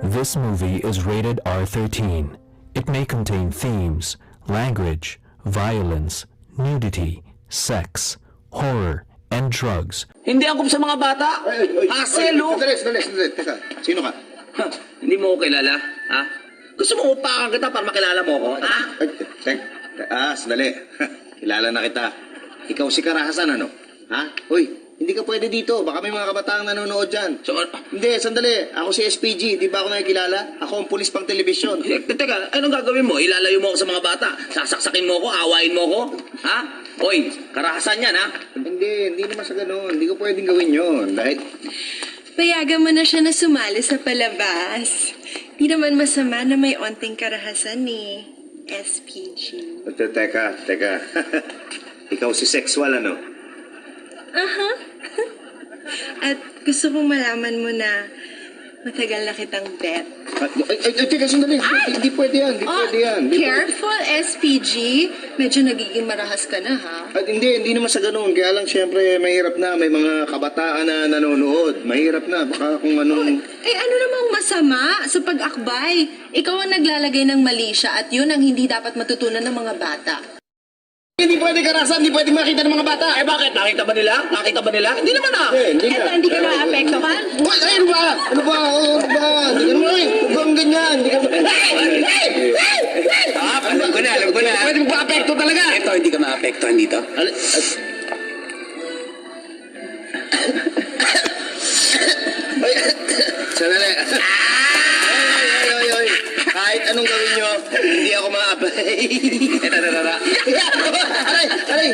This movie is rated R13. It may contain themes, language, violence, nudity, sex, horror, and drugs. Hindi ako sa mga bata. Aselo. Sandali. Teka, sino ka? Hindi mo ko kilala, ha? Gusto mo upakan kita para makilala mo ko, ha? Sandali. Kilala na kita. Ikaw si Karahasan, ano? Ha? Hoy, hindi ka pwede dito. Baka may mga kabataang nanonood dyan. So, Hindi, sandali. Ako si SPG. Di ba ako nakikilala? Ako ang pulis pang telebisyon. teka, anong gagawin mo? Ilalayo mo ako sa mga bata? Sasaksakin mo ko? Awayin mo ko? Ha? Hoy, Karahasan yan, ha? Hindi naman sa ganun. Hindi ko pwedeng gawin yun. Dahil... Payagan mo na siya na sumali sa palabas. Di naman masama na may onting karahasan ni SPG. Teka. Ikaw si sexual, ano? Aha. At gusto kong malaman mo na matagal na kitang bet. Teka, sandali. Hindi pwede yan. Hindi pwede yan. Careful, SPG. Medyo nagiging marahas ka na, ha? At hindi naman sa ganun. Kaya lang siyempre mahirap na. May mga kabataan na nanonood. Mahirap na. Baka kung anong... Ano namang masama sa pag-akbay? Ikaw ang naglalagay ng mali siya at yun ang hindi dapat matutunan ng mga bata. Hindi pwede Karahasan. Hindi pwede makita ng mga bata. Eh bakit? Nakita ba nila? Hindi naman, ha? Hindi Eto, hindi ka maapektuhan? Ano ba? Ano ba? Hindi ka naman. Huwag kang ganyan. Hindi ka naman. Alam ko na. Pwede magpa-apekto talaga. Ito, hindi ka maapektuhan dito. Sandali. Oy. Kahit anong gawin nyo, hindi ako maapay. Aray.